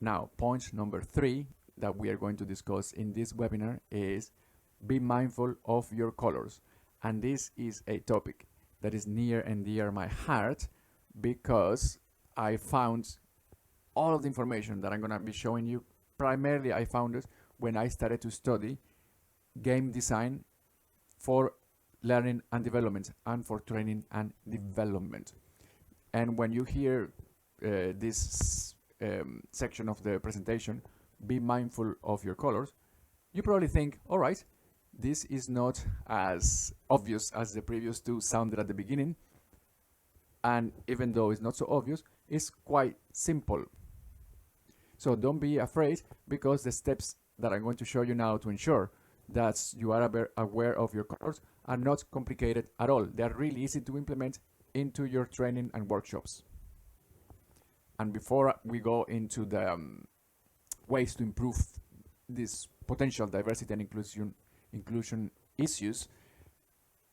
Now, point number 3 that we are going to discuss in this webinar is be mindful of your colors. And this is a topic that is near and dear my heart because I found all of the information that I'm going to be showing you. Primarily, I found it when I started to study game design for learning and development and for training and development. And when you hear this section of the presentation, be mindful of your colors, you probably think, all right, this is not as obvious as the previous two sounded at the beginning, and even though it's not so obvious, it's quite simple. So don't be afraid, because the steps that I'm going to show you now to ensure that you are aware of your colors are not complicated at all. They are really easy to implement into your training and workshops. And before we go into the ways to improve this potential diversity and inclusion issues,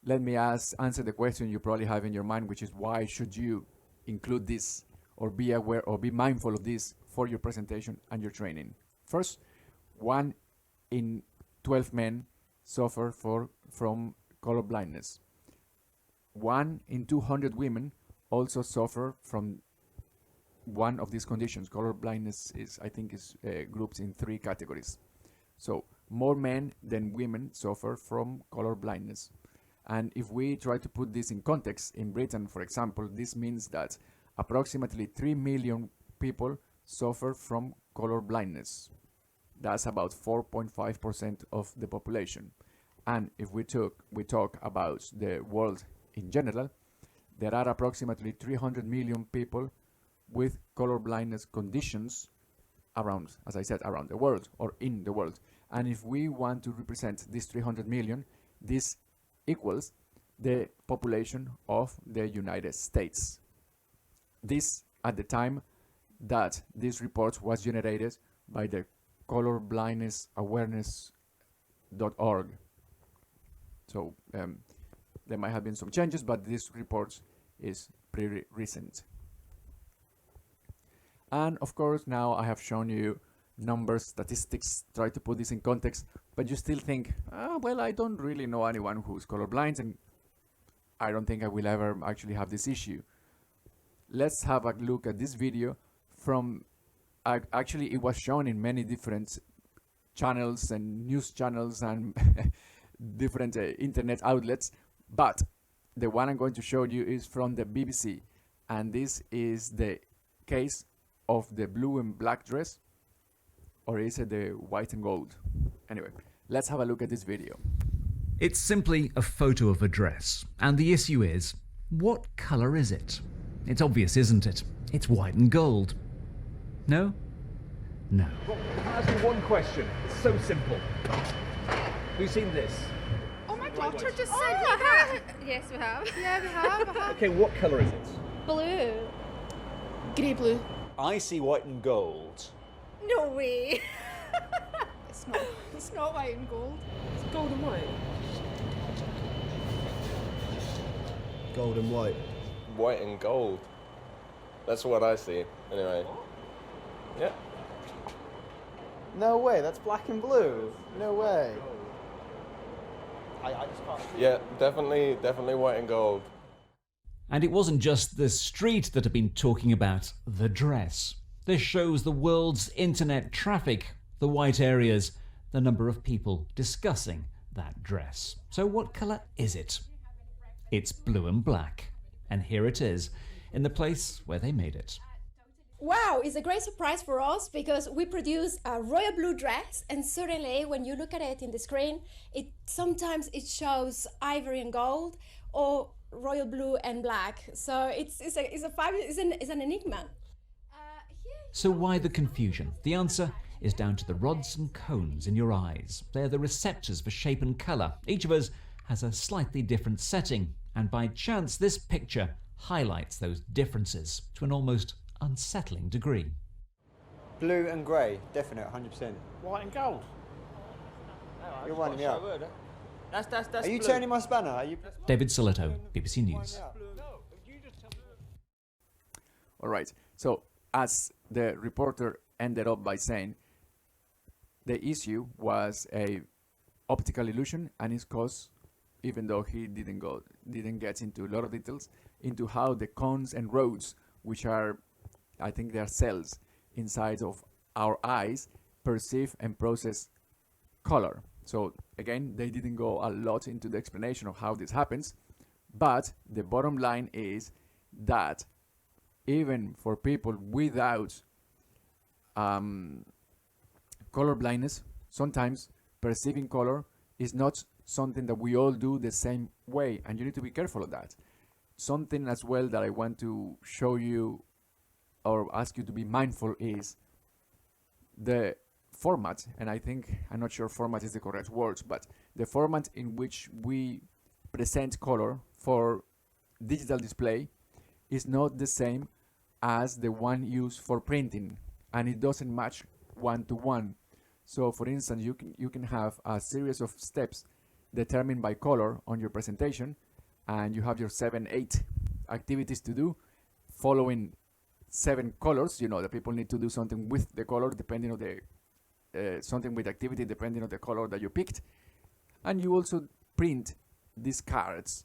let me answer the question you probably have in your mind, which is why should you include this or be aware or be mindful of this for your presentation and your training. First, 1 in 12 men suffer from colorblindness. 1 in 200 women also suffer from one of these conditions. Colorblindness is, I think, is grouped in 3 categories. So more men than women suffer from color blindness. And if we try to put this in context, in Britain, for example, this means that approximately 3 million people suffer from color blindness. That's about 4.5% of the population. And if we talk about the world in general, there are approximately 300 million people with color blindness conditions around, as I said, around the world or in the world. And if we want to represent these 300 million, this equals the population of the United States. This at the time that this report was generated by the Colourblindnessawareness.org. So there might have been some changes, but this report is pretty recent. And of course, now I have shown you numbers, statistics, try to put this in context, but you still think, well, I don't really know anyone who's colorblind, and I don't think I will ever actually have this issue. Let's have a look at this video from, actually it was shown in many different channels and news channels and different internet outlets, but the one I'm going to show you is from the BBC, and this is the case of the blue and black dress, or is it the white and gold? Anyway, Let's have a look at this video. It's simply a photo of a dress, and the issue is, what colour is it? It's obvious, isn't it? It's white and gold. No? No. Well, can I ask you one question? It's so simple. Have you seen this? Oh, my daughter just Oh, sent me we that. have. Yes, we have. Yeah, we have. Okay, what colour is it? Blue. Grey blue. I see white and gold. No way. It's not white and gold. It's gold and white. Gold and white. White and gold. That's what I see, anyway. Yeah. No way, that's black and blue. No way. I just can't see. Yeah, definitely white and gold. And it wasn't just the street that had been talking about the dress. This shows the world's internet traffic, the white areas, the number of people discussing that dress. So what colour is it? It's blue and black. And here it is, in the place where they made it. Wow, it's a great surprise for us because we produce a royal blue dress, and certainly when you look at it in the screen, sometimes it shows ivory and gold or royal blue and black. So it's an enigma. So why the confusion? The answer is down to the rods and cones in your eyes. They're the receptors for shape and colour. Each of us has a slightly different setting, and by chance this picture highlights those differences to an almost unsettling degree. Blue and grey, definite, 100%. White and gold. You're winding me up. That's Are you blue. turning my spanner? Are you? David Soletto, BBC News. All right. So as the reporter ended up by saying, the issue was a optical illusion, and it's caused, even though he didn't get into a lot of details, into how the cones and rods, which are, I think they are cells inside of our eyes, perceive and process color. So again, they didn't go a lot into the explanation of how this happens, but the bottom line is that even for people without color blindness, sometimes perceiving color is not something that we all do the same way, and you need to be careful of that. Something as well that I want to show you or ask you to be mindful is the format, and I'm not sure format is the correct word, but the format in which we present color for digital display is not the same as the one used for printing, and it doesn't match one-to-one. So for instance, you can have a series of steps determined by color on your presentation, and you have your 7-8 activities to do following 7 colors. You know that people need to do something with the color depending on the something with activity depending on the color that you picked, and you also print these cards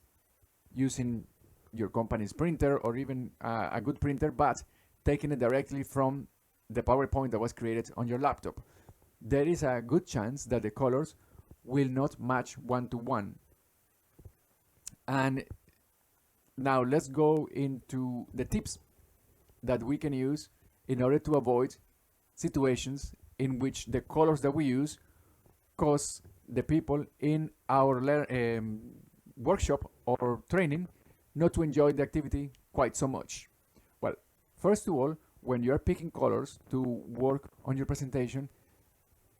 using your company's printer or even a good printer, but taking it directly from the PowerPoint that was created on your laptop. There is a good chance that the colors will not match one-to-one. And now let's go into the tips that we can use in order to avoid situations in which the colors that we use cause the people in our workshop or training not to enjoy the activity quite so much. Well, first of all, when you're picking colors to work on your presentation,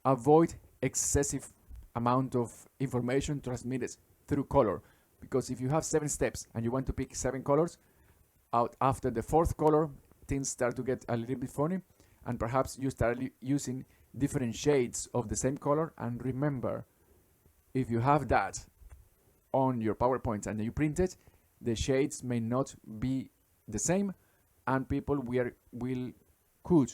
avoid excessive amount of information transmitted through color, because if you have 7 steps and you want to pick 7 colors, out after the 4th color things start to get a little bit funny, and perhaps you start using different shades of the same color. And remember, if you have that on your PowerPoint and you print it, the shades may not be the same, and people could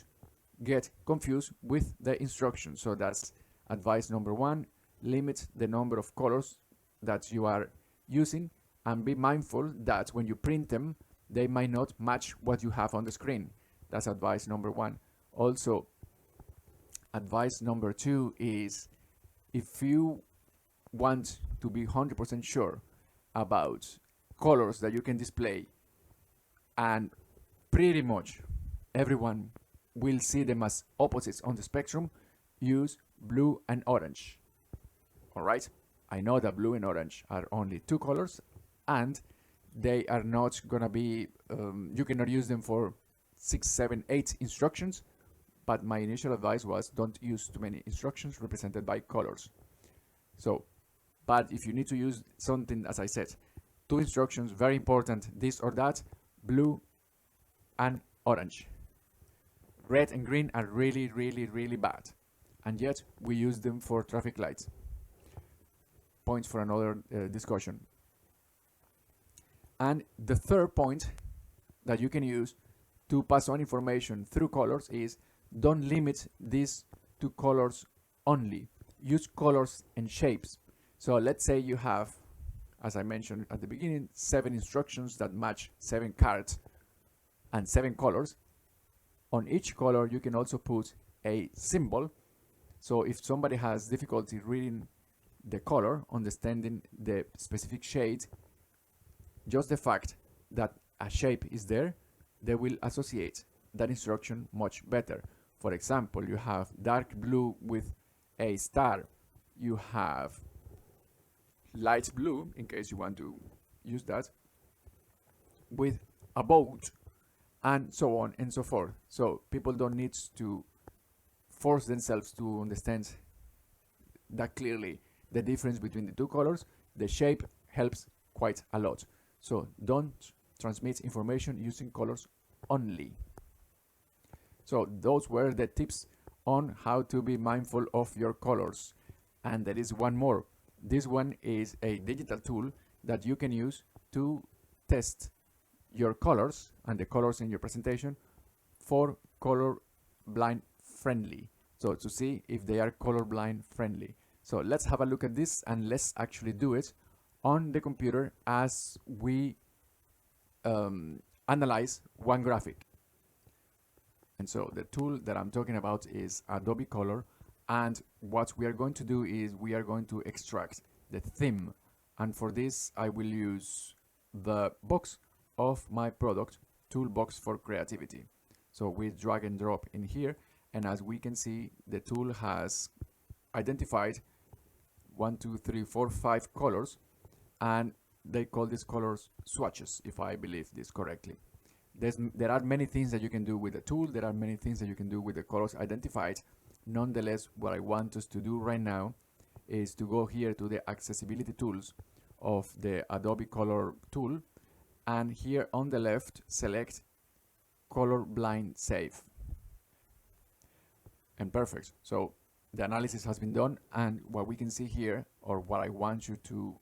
get confused with the instructions. So that's advice number 1. Limit the number of colors that you are using, and be mindful that when you print them, they might not match what you have on the screen. That's advice number 1. Also, advice number 2 is, if you want to be 100% sure about colors that you can display, and pretty much everyone will see them as opposites on the spectrum, use blue and orange. All right, I know that blue and orange are only two colors, and they are not gonna be, you cannot use them for 6, 7, 8 instructions, but my initial advice was don't use too many instructions represented by colors. So, but if you need to use something, as I said, 2 instructions, very important, this or that, blue and orange. Red and green are really, really, really bad, and yet we use them for traffic lights. Points for another discussion. And the third point that you can use to pass on information through colors is don't limit this to colors only. Use colors and shapes. So let's say you have, as I mentioned at the beginning, 7 instructions that match 7 cards and 7 colors. On each color you can also put a symbol. So if somebody has difficulty reading the color, understanding the specific shade, just the fact that a shape is there, they will associate that instruction much better. For example, you have dark blue with a star, you have light blue, in case you want to use that, with a boat, and so on and so forth. So people don't need to force themselves to understand that clearly the difference between the two colors. The shape helps quite a lot. So don't transmit information using colors only. So those were the tips on how to be mindful of your colors. And there is one more. This one is a digital tool that you can use to test your colors and the colors in your presentation for colorblind friendly. So to see if they are colorblind friendly. So let's have a look at this, and let's actually do it on the computer as we analyze one graphic. And so the tool that I'm talking about is Adobe Color, and what we are going to do is we are going to extract the theme, and for this I will use the box of my product, Toolbox for Creativity. So we drag and drop in here, and as we can see, the tool has identified 1, 2, 3, 4, 5 colors, and they call these colors swatches, if I believe this correctly. There are many things that you can do with the tool. There are many things that you can do with the colors identified. Nonetheless, what I want us to do right now is to go here to the accessibility tools of the Adobe Color tool, and here on the left select Colorblind Save. And perfect. So the analysis has been done, and what we can see here, or what I want you to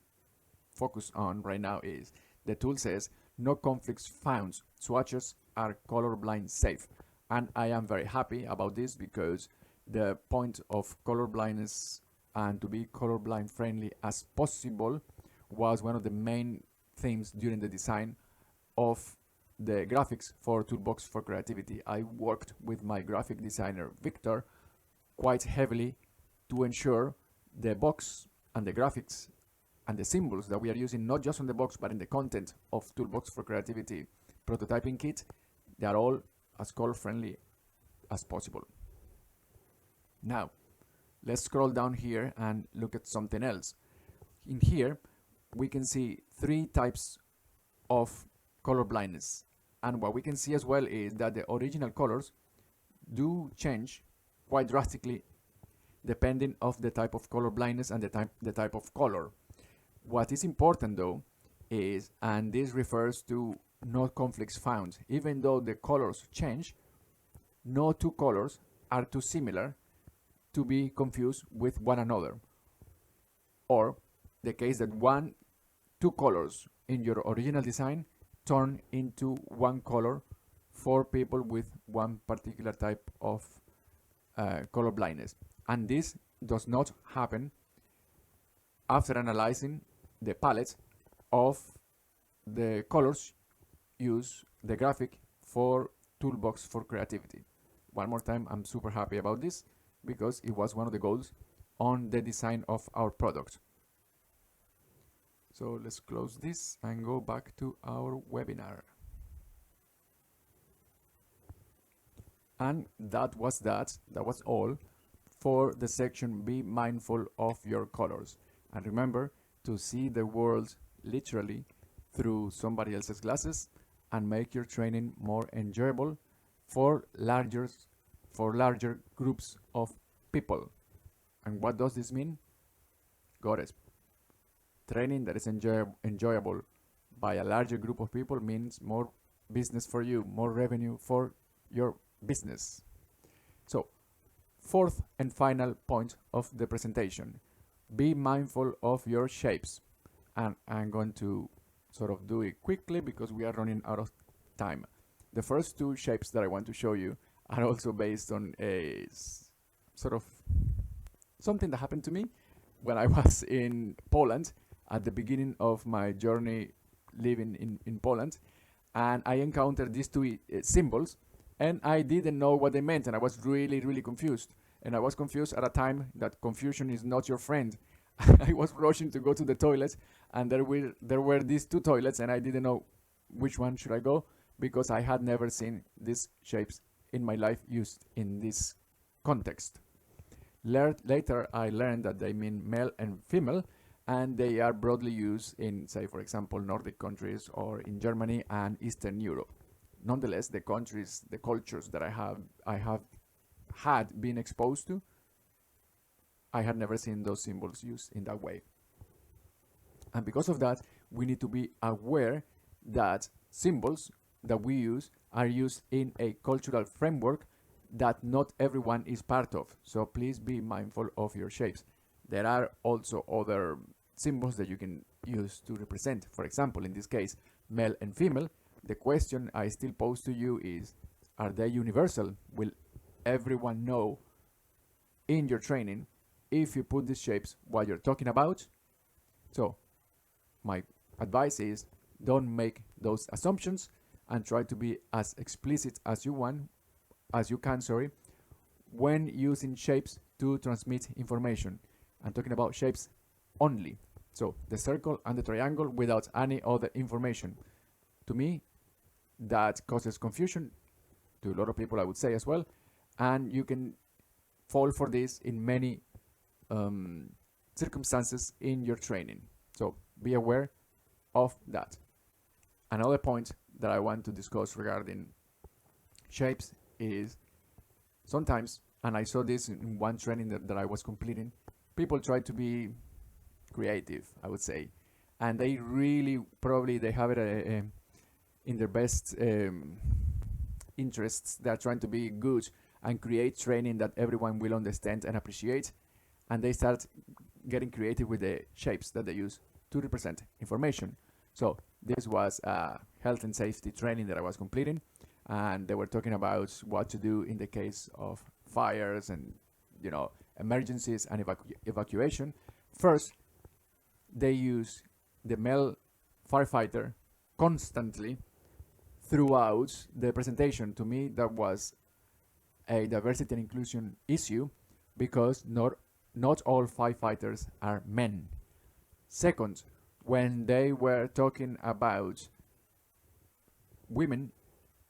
focus on right now, is the tool says no conflicts found, swatches are colorblind safe. And I am very happy about this, because the point of colorblindness and to be colorblind friendly as possible was one of the main themes during the design of the graphics for Toolbox for Creativity. I worked with my graphic designer Victor quite heavily to ensure the box and the graphics and the symbols that we are using, not just on the box but in the content of Toolbox for Creativity prototyping kit, they are all as color friendly as possible. Now let's scroll down here and look at something else. In here we can see 3 types of color blindness, and what we can see as well is that the original colors do change quite drastically depending of the type of color blindness and the type of color. What is important though is, and this refers to no conflicts found, even though the colors change, no 2 colors are too similar to be confused with one another, or the case that 2 colors in your original design turn into 1 color for people with one particular type of color blindness. And this does not happen after analyzing the palette of the colors use the graphic for Toolbox for Creativity. One more time, I'm super happy about this, because it was one of the goals on the design of our product. So let's close this and go back to our webinar. And that was all for the section Be Mindful of Your Colors. And remember to see the world literally through somebody else's glasses and make your training more enjoyable for larger groups of people. And what does this mean? Got it. Training that is enjoyable by a larger group of people means more business for you, more revenue for your business. So, fourth and final point of the presentation, be mindful of your shapes. And I'm going to sort of do it quickly because we are running out of time. The first two shapes that I want to show you are also based on a sort of something that happened to me when I was in Poland at the beginning of my journey living in Poland. And I encountered these two symbols, and I didn't know what they meant, and I was really, really confused. And I was confused at a time that confusion is not your friend. I was rushing to go to the toilet, and there were these two toilets, and I didn't know which one should I go because I had never seen these shapes in my life used in this context. Later, I learned that they mean male and female, and they are broadly used in, say, for example, Nordic countries or in Germany and Eastern Europe. Nonetheless, the countries, the cultures that I have had been exposed to, I had never seen those symbols used in that way. And because of that, we need to be aware that symbols that we use are used in a cultural framework that not everyone is part of. So please be mindful of your shapes. There are also other symbols that you can use to represent. For example, in this case, male and female. The question I still pose to you is, are they universal? Will everyone know in your training if you put these shapes what you're talking about? So my advice is don't make those assumptions and try to be as explicit as you can, when using shapes to transmit information. I'm talking about shapes only. So the circle and the triangle without any other information. To me, that causes confusion to a lot of people, I would say as well. And you can fall for this in many circumstances in your training. So be aware of that. Another point that I want to discuss regarding shapes is sometimes, and I saw this in one training that I was completing, people try to be creative, I would say, and they really probably they have it in their best interests. They're trying to be good and create training that everyone will understand and appreciate, and they start getting creative with the shapes that they use to represent information. So this was a health and safety training that I was completing, and they were talking about what to do in the case of fires and, you know, emergencies and evacuation. First, they use the male firefighter constantly throughout the presentation. To me, that was a diversity and inclusion issue because not all firefighters are men. Second, when they were talking about women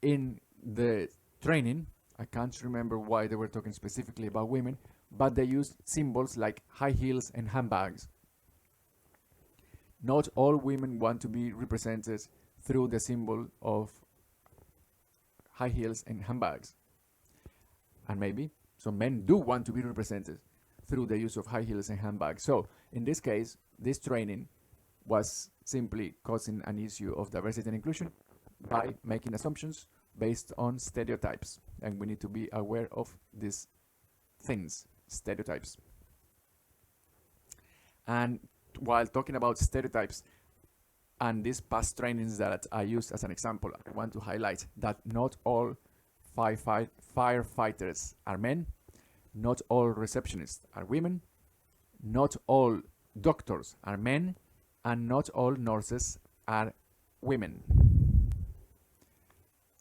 in the training, I can't remember why they were talking specifically about women, but they used symbols like high heels and handbags. Not all women want to be represented through the symbol of high heels and handbags. And maybe some men do want to be represented through the use of high heels and handbags. So in this case, this training was simply causing an issue of diversity and inclusion by making assumptions based on stereotypes. And we need to be aware of these things, stereotypes. And while talking about stereotypes and these past trainings that I used as an example, I want to highlight that not all firefighters are men, not all receptionists are women, not all doctors are men, and not all nurses are women.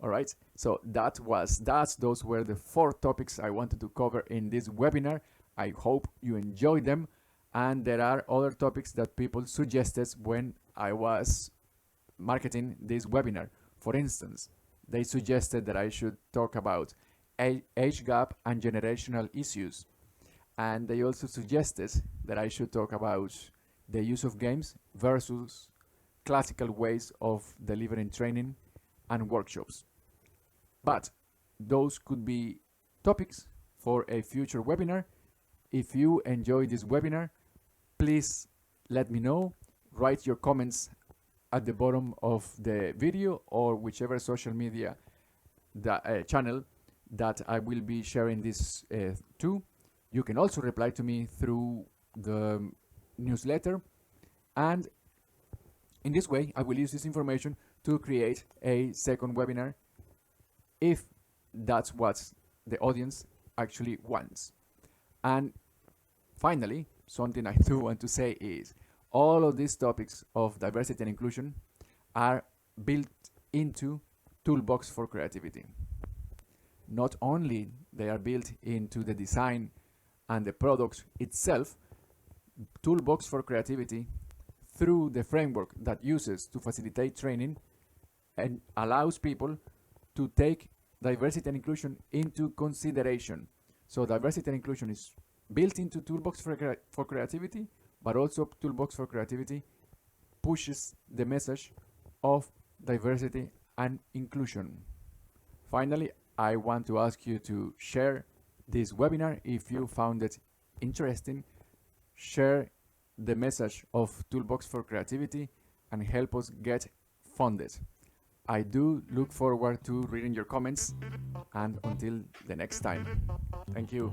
All right, so those were the 4 topics I wanted to cover in this webinar. I hope you enjoyed them, and there are other topics that people suggested when I was marketing this webinar. For instance, they suggested that I should talk about age gap and generational issues. and they also suggested that I should talk about the use of games versus classical ways of delivering training and workshops. But those could be topics for a future webinar. If you enjoy this webinar, please let me know. Write your comments at the bottom of the video or whichever social media channel that I will be sharing this to. You can also reply to me through the newsletter, and in this way I will use this information to create a second webinar if that's what the audience actually wants. And finally, something I do want to say is all of these topics of diversity and inclusion are built into Toolbox for Creativity. Not only they are built into the design and the product itself, Toolbox for Creativity, through the framework that uses to facilitate training and allows people to take diversity and inclusion into consideration. So diversity and inclusion is built into Toolbox for Creativity, but also Toolbox for Creativity pushes the message of diversity and inclusion. Finally, I want to ask you to share this webinar if you found it interesting. Share the message of Toolbox for Creativity and help us get funded. I do look forward to reading your comments, and until the next time, thank you.